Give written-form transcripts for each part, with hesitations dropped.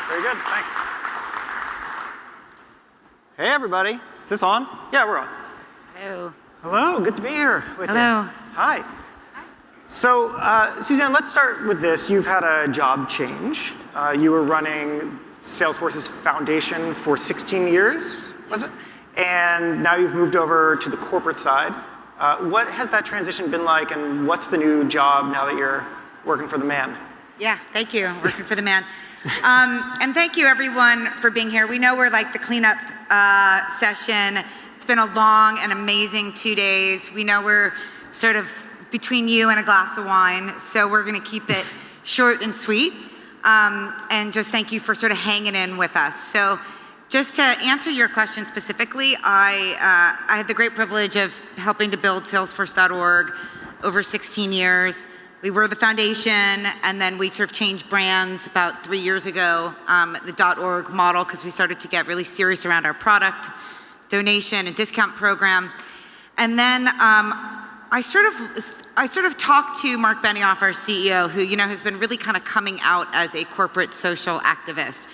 Very good, thanks. Hey everybody, is this on? Yeah, we're on. Hello. Hello, good to be here with you. Hello. Hi. So, Suzanne, let's start with this. You've had a job change. You were running Salesforces Foundation for 16 years, was it? And now you've moved over to the corporate side. What has that transition been like, and what's the new job now that you're working for the man? Yeah, thank you, working for the man. And thank you everyone for being here. We know we're like the cleanup session. It's been a long and amazing 2 days. We know we're sort of between you and a glass of wine, so we're gonna keep it short and sweet. And just thank you for sort of hanging in with us. So just to answer your question specifically, I had the great privilege of helping to build Salesforce.org over 16 years. We were the foundation, and then we sort of changed brands about 3 years ago, the .org model, because we started to get really serious around our product, donation and discount program. And then I sort of talked to Mark Benioff, our CEO, who has been really kind of coming out as a corporate social activist,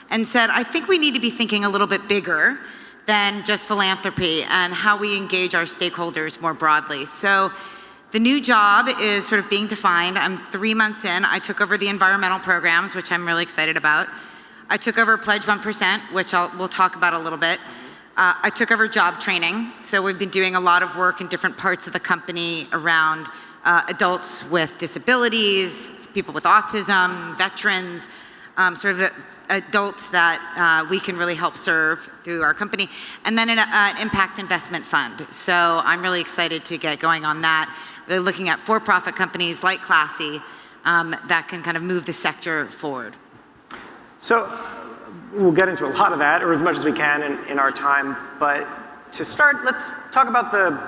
and said, I think we need to be thinking a little bit bigger than just philanthropy and how we engage our stakeholders more broadly. So the new job is sort of being defined. I'm 3 months in. I took over the environmental programs, which I'm really excited about. I took over Pledge 1%, which we'll talk about a little bit. I took over job training. So we've been doing a lot of work in different parts of the company around adults with disabilities, people with autism, veterans, sort of adults that we can really help serve through our company. And then an impact investment fund. So I'm really excited to get going on that. Really looking at for-profit companies like Classy that can kind of move the sector forward. So we'll get into a lot of that, or as much as we can in our time. But to start, let's talk about the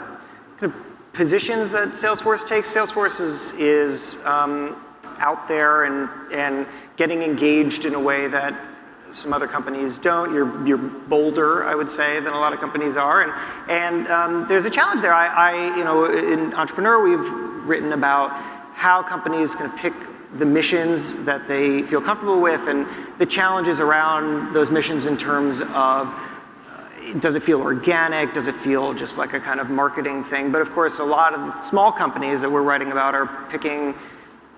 kind of positions that Salesforce takes. Salesforce is out there and getting engaged in a way that some other companies don't. You're bolder, I would say, than a lot of companies are, and there's a challenge there. In Entrepreneur, we've written about how companies can pick the missions that they feel comfortable with, and the challenges around those missions in terms of does it feel organic? Does it feel just like a kind of marketing thing? But of course, a lot of the small companies that we're writing about are picking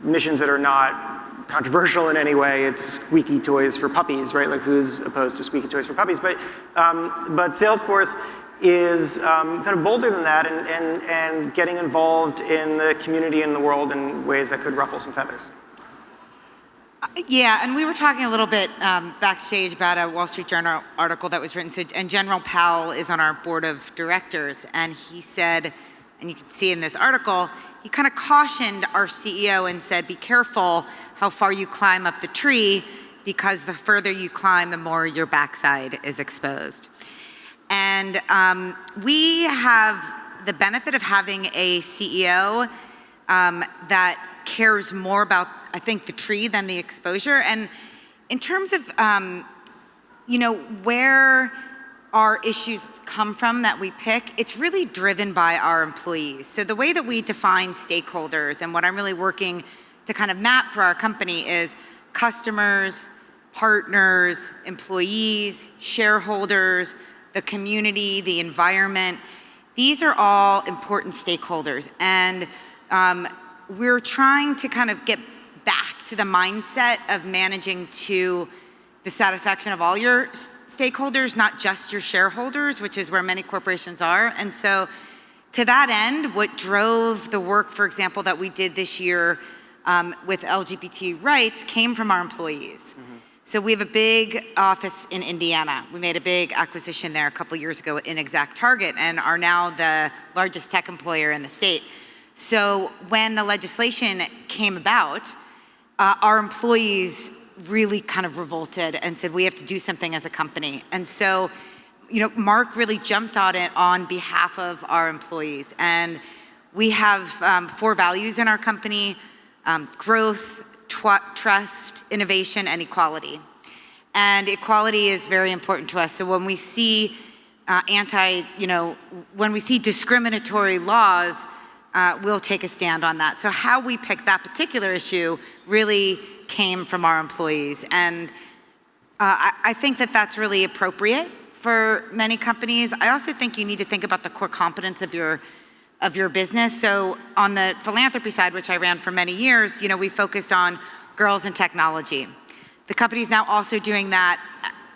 missions that are not controversial in any way. It's squeaky toys for puppies, right? Like, who's opposed to squeaky toys for puppies? But Salesforce is kind of bolder than that and getting involved in the community and the world in ways that could ruffle some feathers. Yeah, and we were talking a little bit backstage about a Wall Street Journal article that was written. And General Powell is on our board of directors, and he said, and you can see in this article, he kind of cautioned our CEO and said, be careful how far you climb up the tree, because the further you climb, the more your backside is exposed. And we have the benefit of having a CEO that cares more about, I think, the tree than the exposure. And in terms of, where our issues come from that we pick, it's really driven by our employees. So the way that we define stakeholders, and what I'm really working to kind of map for our company, is customers, partners, employees, shareholders, the community, the environment. These are all important stakeholders. And we're trying to kind of get back to the mindset of managing to the satisfaction of all your stakeholders, not just your shareholders, which is where many corporations are. And so to that end, what drove the work, for example, that we did this year with LGBT rights came from our employees. Mm-hmm. So we have a big office in Indiana. We made a big acquisition there a couple years ago in ExactTarget, and are now the largest tech employer in the state. So when the legislation came about, our employees really kind of revolted and said, we have to do something as a company. And so, Mark really jumped on it on behalf of our employees. And we have 4 values in our company: growth, trust, innovation, and equality. And equality is very important to us. So when we see when we see discriminatory laws, we'll take a stand on that. So how we picked that particular issue really came from our employees. And I think that that's really appropriate for many companies. I also think you need to think about the core competence of your business. So on the philanthropy side, which I ran for many years, we focused on girls in technology. The company's now also doing that,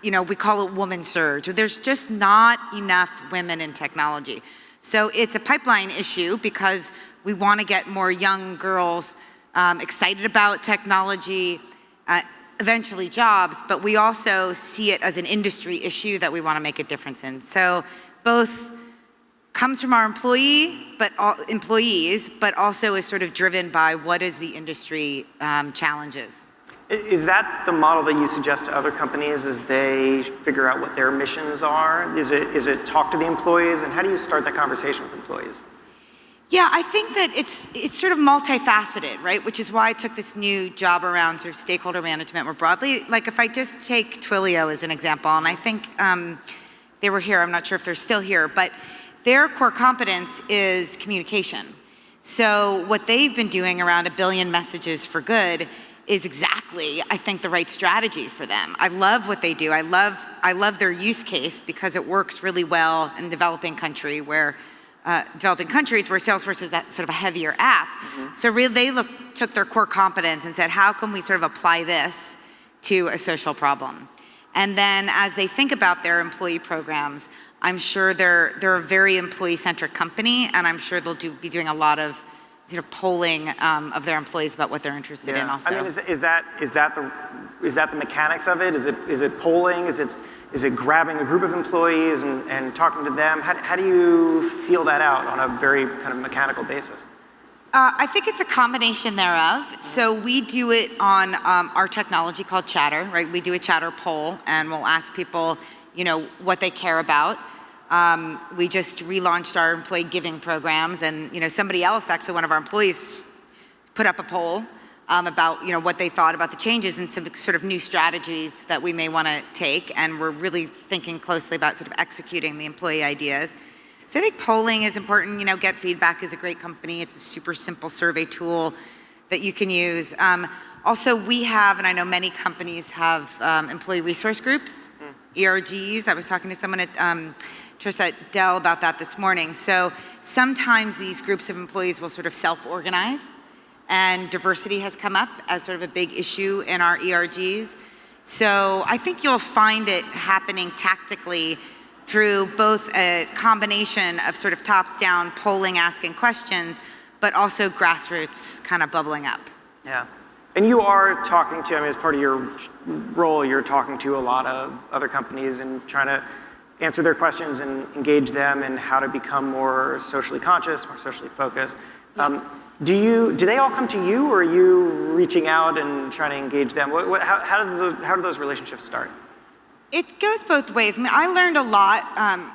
we call it woman surge. There's just not enough women in technology. So it's a pipeline issue because we want to get more young girls excited about technology, eventually jobs, but we also see it as an industry issue that we want to make a difference in. So both comes from our employees, but also is sort of driven by what is the industry challenges. Is that the model that you suggest to other companies as they figure out what their missions are? Is it talk to the employees, and how do you start that conversation with employees? Yeah, I think that it's sort of multifaceted, right? Which is why I took this new job around sort of stakeholder management more broadly. Like if I just take Twilio as an example, and I think they were here, I'm not sure if they're still here, but their core competence is communication. So what they've been doing around 1 billion messages for good is exactly, I think, the right strategy for them. I love what they do. I love their use case because it works really well in developing countries where Salesforce is that sort of a heavier app. Mm-hmm. So really they took their core competence and said, how can we sort of apply this to a social problem? And then as they think about their employee programs, I'm sure they're a very employee-centric company, and I'm sure they'll be doing a lot of sort of polling of their employees about what they're interested in also. I mean, is that the mechanics of it? Is it polling? Is it grabbing a group of employees and talking to them? How do you feel that out on a very kind of mechanical basis? I think it's a combination thereof. So we do it on our technology called Chatter, right? We do a Chatter poll, and we'll ask people, what they care about. We just relaunched our employee giving programs, and somebody else, actually one of our employees, put up a poll about what they thought about the changes and some sort of new strategies that we may want to take, and we're really thinking closely about sort of executing the employee ideas. So I think polling is important. Get Feedback is a great company. It's a super simple survey tool that you can use. Also, we have, and I know many companies have employee resource groups, ERGs. I was talking to someone at Dell about that this morning. So sometimes these groups of employees will sort of self-organize, and diversity has come up as sort of a big issue in our ERGs. So I think you'll find it happening tactically through both a combination of sort of tops-down polling, asking questions, but also grassroots kind of bubbling up. Yeah. And you are talking to, as part of your role, you're talking to a lot of other companies and trying to answer their questions and engage them in how to become more socially conscious, more socially focused. Do they all come to you, or are you reaching out and trying to engage them? How do those relationships start? It goes both ways. I learned a lot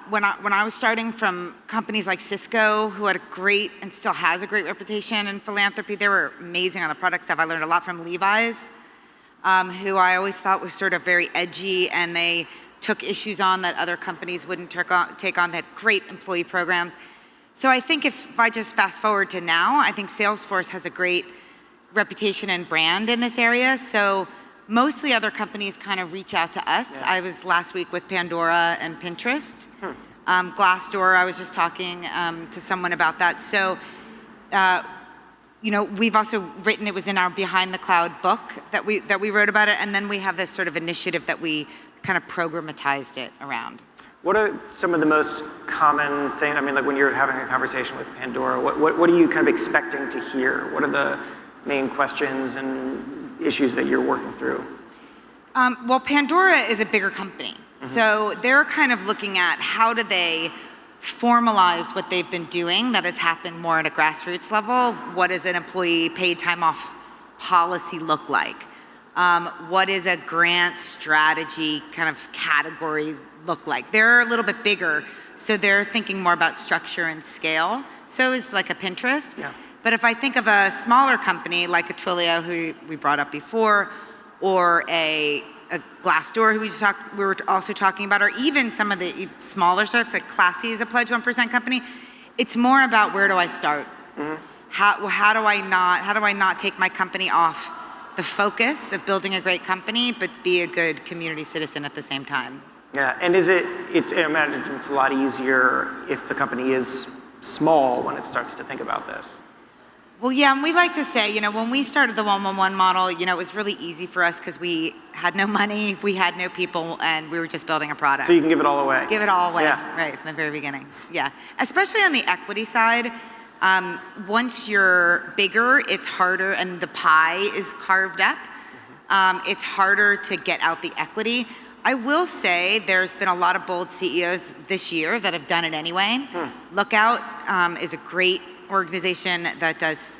when I was starting from companies like Cisco, who had a great and still has a great reputation in philanthropy. They were amazing on the product stuff. I learned a lot from Levi's, who I always thought was sort of very edgy, and they took issues on that other companies wouldn't take on. They had great employee programs. So I think if I just fast forward to now, I think Salesforce has a great reputation and brand in this area. So mostly other companies kind of reach out to us. Yeah. I was last week with Pandora and Pinterest. Glassdoor, I was just talking to someone about that. So, we've also written, it was in our Behind the Cloud book that we wrote about it, and then we have this sort of initiative that we kind of programmatized it around. What are some of the most common things? Like when you're having a conversation with Pandora, what are you kind of expecting to hear? What are the main questions and issues that you're working through? Well, Pandora is a bigger company. Mm-hmm. So they're kind of looking at how do they formalize what they've been doing that has happened more at a grassroots level. What does an employee paid time off policy look like? What is a grant strategy kind of category look like? They're a little bit bigger, so they're thinking more about structure and scale. So is like a Pinterest. Yeah. But if I think of a smaller company like a Twilio, who we brought up before, or a Glassdoor, who we were also talking about, or even some of the smaller startups like Classy is a Pledge 1% company, it's more about where do I start? Mm-hmm. How do I not take my company off the focus of building a great company, but be a good community citizen at the same time. Yeah, and I imagine it's a lot easier if the company is small when it starts to think about this. Well, yeah, and we like to say, when we started the one-on-one model, it was really easy for us because we had no money, we had no people, and we were just building a product. So you can give it all away. Give it all away, yeah. Right, from the very beginning. Yeah, especially on the equity side. Once you're bigger, it's harder, and the pie is carved up. It's harder to get out the equity. I will say there's been a lot of bold CEOs this year that have done it anyway. Lookout is a great organization that does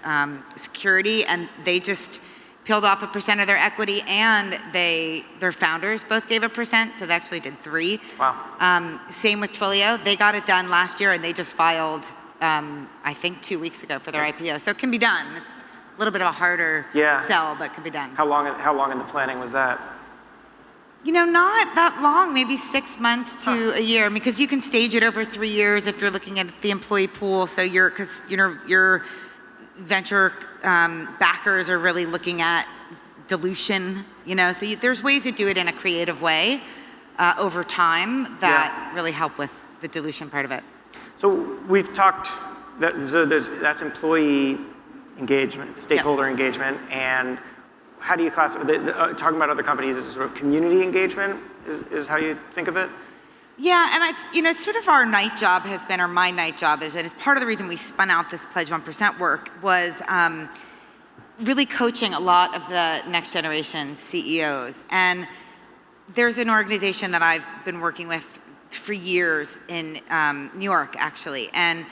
security, and they just peeled off 1% of their equity, and their founders both gave 1%, so they actually did 3%. Wow. Same with Twilio. They got it done last year, and they just filed, I think 2 weeks ago for their IPO. So it can be done. It's a little bit of a harder sell, but can be done. How long in the planning was that? Not that long, maybe 6 months to a year, because you can stage it over 3 years if you're looking at the employee pool. So because your venture backers are really looking at dilution, so there's ways to do it in a creative way over time that really help with the dilution part of it. So we've talked, that's employee engagement, stakeholder engagement, and how do you classify, talking about other companies, is sort of community engagement is how you think of it? Yeah, and it's sort of our night job has been, or my night job has been, is part of the reason we spun out this Pledge 1% work was really coaching a lot of the next generation CEOs. And there's an organization that I've been working with for years in New York, actually. And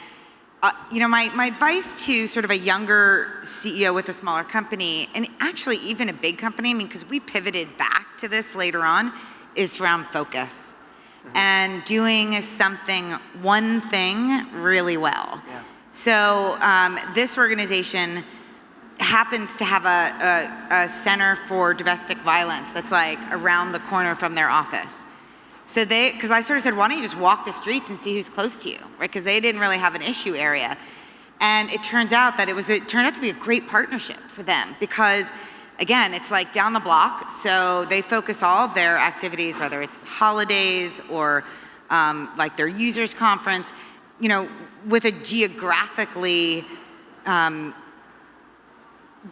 my advice to sort of a younger CEO with a smaller company, and actually even a big company, because we pivoted back to this later on, is around focus and doing one thing really well. Yeah. So this organization happens to have a center for domestic violence that's like around the corner from their office. So because I sort of said, why don't you just walk the streets and see who's close to you, right? Because they didn't really have an issue area. And it turns out that it turned out to be a great partnership for them because, again, it's like down the block. So they focus all of their activities, whether it's holidays or like their users conference, with a geographically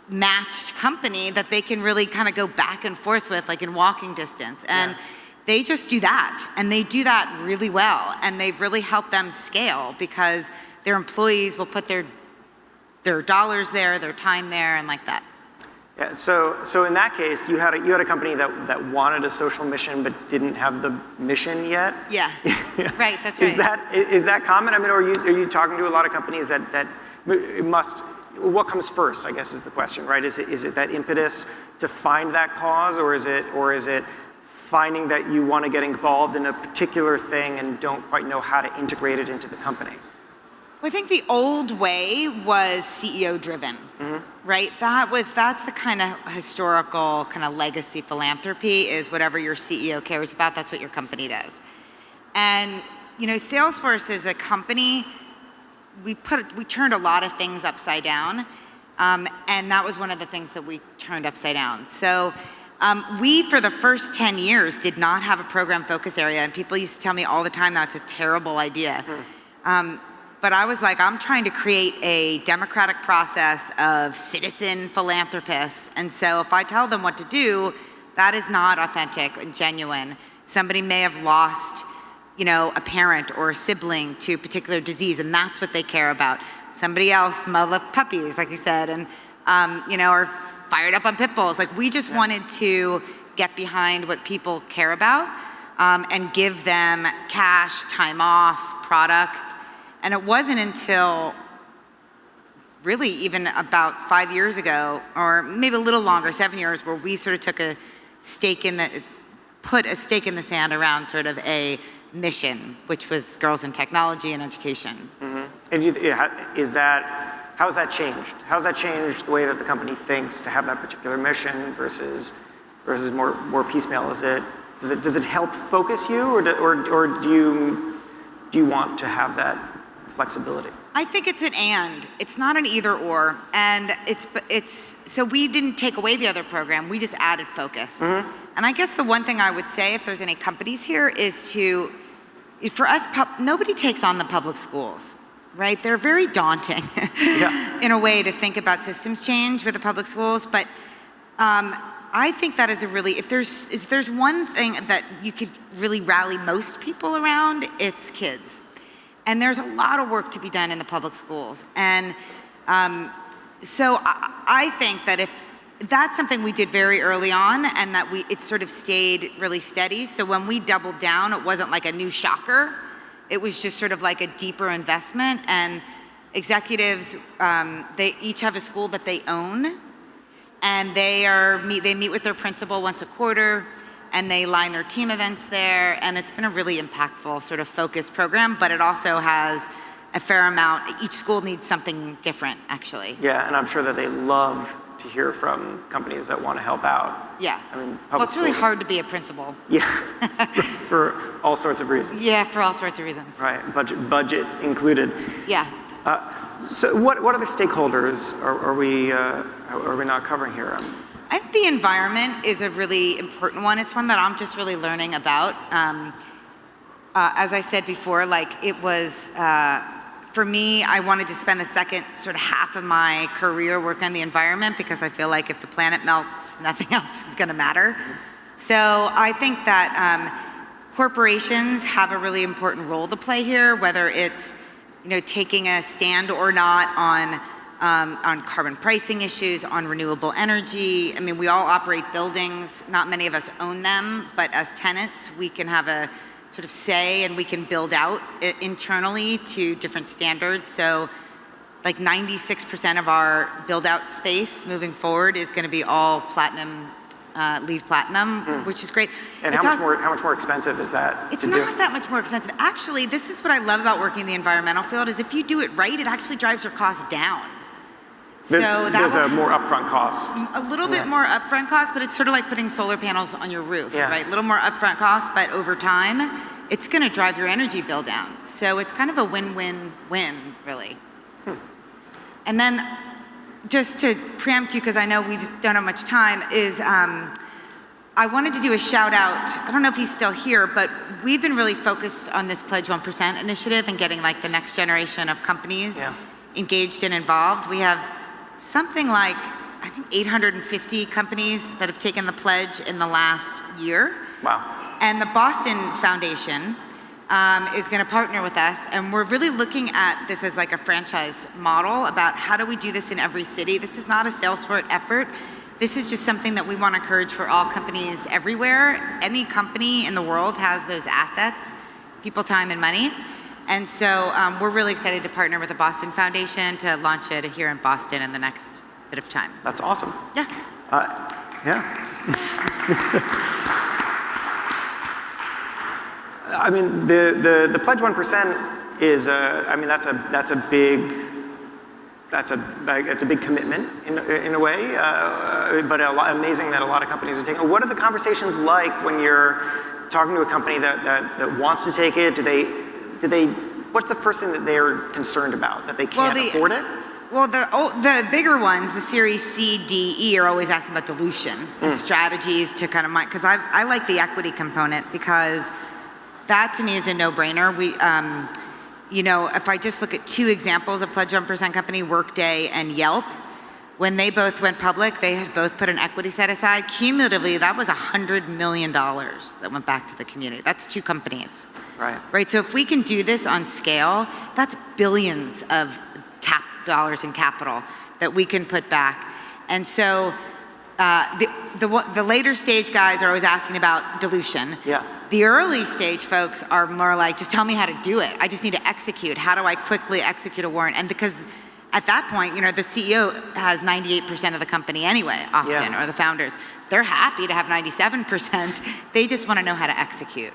matched company that they can really kind of go back and forth with, like in walking distance. And they just do that, and they do that really well, and they've really helped them scale because their employees will put their dollars there, their time there, and like that. Yeah. So in that case, you had a company that wanted a social mission but didn't have the mission yet. Yeah. Right. That's right. Is that common? I mean, are you talking to a lot of companies that it must? What comes first, I guess, is the question, right? Is it that impetus to find that cause, or is it finding that you want to get involved in a particular thing and don't quite know how to integrate it into the company? Well, I think the old way was CEO driven, right? That's the kind of historical kind of legacy philanthropy is whatever your CEO cares about, that's what your company does. And, Salesforce is a company, we turned a lot of things upside down. And that was one of the things that we turned upside down. So we, for the first 10 years, did not have a program focus area. And people used to tell me all the time that's a terrible idea. But I was like, I'm trying to create a democratic process of citizen philanthropists. And so if I tell them what to do, that is not authentic and genuine. Somebody may have lost, a parent or a sibling to a particular disease, and that's what they care about. Somebody else love puppies, like you said, and are fired up on pit bulls. Like, we just wanted to get behind what people care about and give them cash, time off, product. And it wasn't until really even about 5 years ago, or maybe a little longer, 7 years, where we sort of put a stake in the sand around sort of a mission, which was girls in technology and education. And how has that changed? How has that changed the way that the company thinks to have that particular mission versus more piecemeal? Does it help focus you, or do you want to have that flexibility? I think it's an and. It's not an either or. And so we didn't take away the other program, we just added focus. And I guess the one thing I would say, if there's any companies here, is for us, nobody takes on the public schools, right? They're very daunting in a way to think about systems change with the public schools. But I think that is if there's one thing that you could really rally most people around, it's kids. And there's a lot of work to be done in the public schools. And so I think that if that's something we did very early on, and that it sort of stayed really steady. So when we doubled down, it wasn't like a new shocker. It was just sort of like a deeper investment. And executives, they each have a school that they own, and they meet with their principal once a quarter, and they line their team events there. And it's been a really impactful sort of focused program, but it also has a fair amount. Each school needs something different, actually. Yeah, and I'm sure that they love to hear from companies that want to help out. Yeah. I mean, well, it's really hard to be a principal. Yeah, for all sorts of reasons. Yeah, for all sorts of reasons. Right, budget included. Yeah. So what other stakeholders are we not covering here? I think the environment is a really important one. It's one that I'm just really learning about. As I said before, like it was, for me, I wanted to spend the second sort of half of my career working on the environment, because I feel like if the planet melts, nothing else is gonna matter. So I think that corporations have a really important role to play here, whether it's taking a stand or not on carbon pricing issues, on renewable energy. I mean, we all operate buildings. Not many of us own them, but as tenants, we can have a sort of say, and we can build out internally to different standards. So like 96% of our build out space moving forward is going to be all platinum, LEED platinum, which is great. And how much more expensive is that? It's not that much more expensive. Actually, this is what I love about working in the environmental field, is if you do it right, it actually drives your costs down. There's a more upfront cost. A little bit more upfront cost, but it's sort of like putting solar panels on your roof, right? A little more upfront cost, but over time, it's going to drive your energy bill down. So it's kind of a win-win-win, really. And then, just to preempt you, because I know we don't have much time, is I wanted to do a shout out. I don't know if he's still here, but we've been really focused on this Pledge 1% initiative and getting like the next generation of companies engaged and involved. We have something like, I think 850 companies that have taken the pledge in the last year. Wow. And the Boston Foundation is going to partner with us, and we're really looking at this as like a franchise model about how do we do this in every city. This is not a Salesforce effort. This is just something that we want to encourage for all companies everywhere. Any company in the world has those assets, people, time, and money. And so we're really excited to partner with the Boston Foundation to launch it here in Boston in the next bit of time. That's awesome. Yeah. I mean, the Pledge 1% is that's a big commitment in a way, but amazing that a lot of companies are taking it. What are the conversations like when you're talking to a company that wants to take it? What's the first thing that they're concerned about, that they can't afford it? Well, the bigger ones, the Series C, D, E, are always asking about dilution and strategies to kind of because I like the equity component, because that to me is a no-brainer. We, if I just look at two examples of Pledge 1% company, Workday and Yelp, when they both went public, they had both put an equity set aside. Cumulatively, that was $100 million that went back to the community. That's two companies. Right. So if we can do this on scale, that's billions of dollars in capital that we can put back. And so the later stage guys are always asking about dilution. Yeah. The early stage folks are more like, just tell me how to do it. I just need to execute. How do I quickly execute a warrant? And because at that point, the CEO has 98% of the company anyway, often, or the founders. They're happy to have 97%. They just want to know how to execute.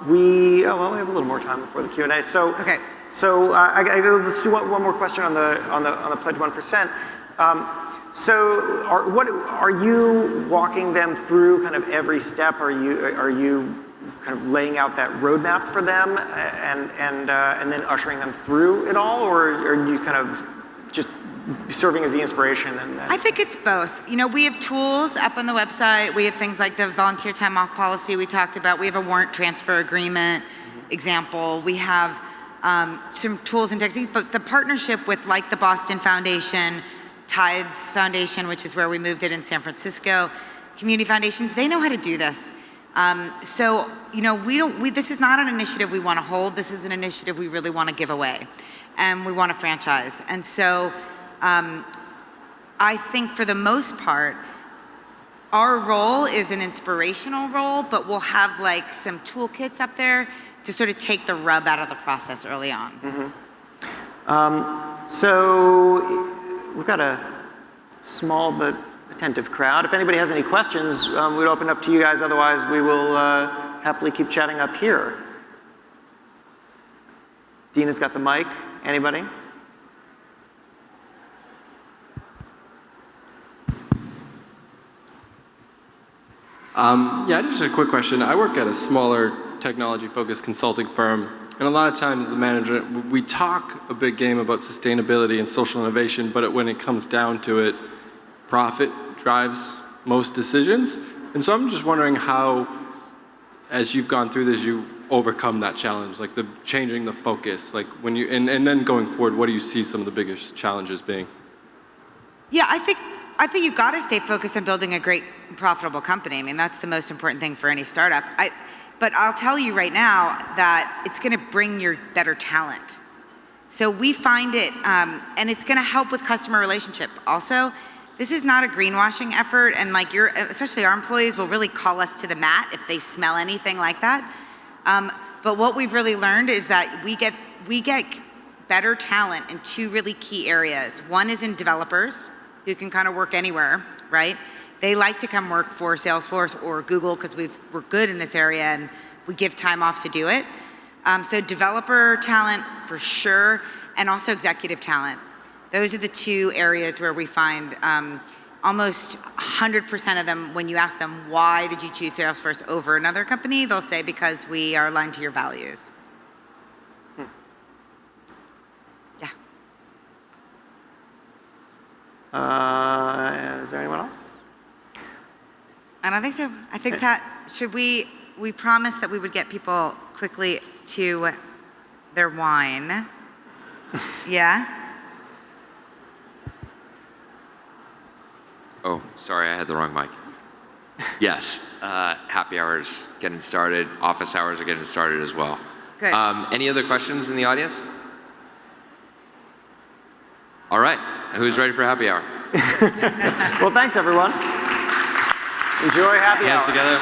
We have a little more time before the Q&A. So, okay. So let's do one more question on the Pledge 1%. So are you walking them through kind of every step? Are you kind of laying out that roadmap for them and then ushering them through it all, or are you kind of just serving as the inspiration? And then... I think it's both. You know, we have tools up on the website. We have things like the volunteer time off policy we talked about. We have a warrant transfer agreement example. We have some tools and techniques, but the partnership with like the Boston Foundation, Tides Foundation, which is where we moved it in San Francisco, community foundations, they know how to do this. So, you know, this is not an initiative we want to hold. This is an initiative we really want to give away, and we want to franchise. And so, I think for the most part, our role is an inspirational role, but we'll have like some toolkits up there to sort of take the rub out of the process early on. So we've got a small but attentive crowd. If anybody has any questions, we'd open up to you guys. Otherwise, we will happily keep chatting up here. Dina's got the mic. Anybody? Yeah, just a quick question. I work at a smaller technology-focused consulting firm, and a lot of times the management, we talk a big game about sustainability and social innovation, but when it comes down to it, profit drives most decisions. And so I'm just wondering how, as you've gone through this, you overcome that challenge, like changing the focus, like when you, and then going forward, what do you see some of the biggest challenges being? Yeah, I think you've got to stay focused on building a great, profitable company. I mean, that's the most important thing for any startup. But I'll tell you right now that it's going to bring your better talent. So we find it, and it's going to help with customer relationship. Also, this is not a greenwashing effort, and like especially our employees will really call us to the mat if they smell anything like that. But what we've really learned is that we get better talent in two really key areas. One is in developers, who can kind of work anywhere, right? They like to come work for Salesforce or Google because we're good in this area and we give time off to do it. So developer talent for sure, and also executive talent. Those are the two areas where we find almost 100% of them, when you ask them, why did you choose Salesforce over another company? They'll say, because we are aligned to your values. Is there anyone else? I don't think so. I think, Pat, we promised that we would get people quickly to their wine. Yeah? Oh, sorry, I had the wrong mic. Yes, happy hours getting started. Office hours are getting started as well. Good. Any other questions in the audience? All right, who's ready for happy hour? Well, thanks, everyone. Enjoy happy hour. Hands together.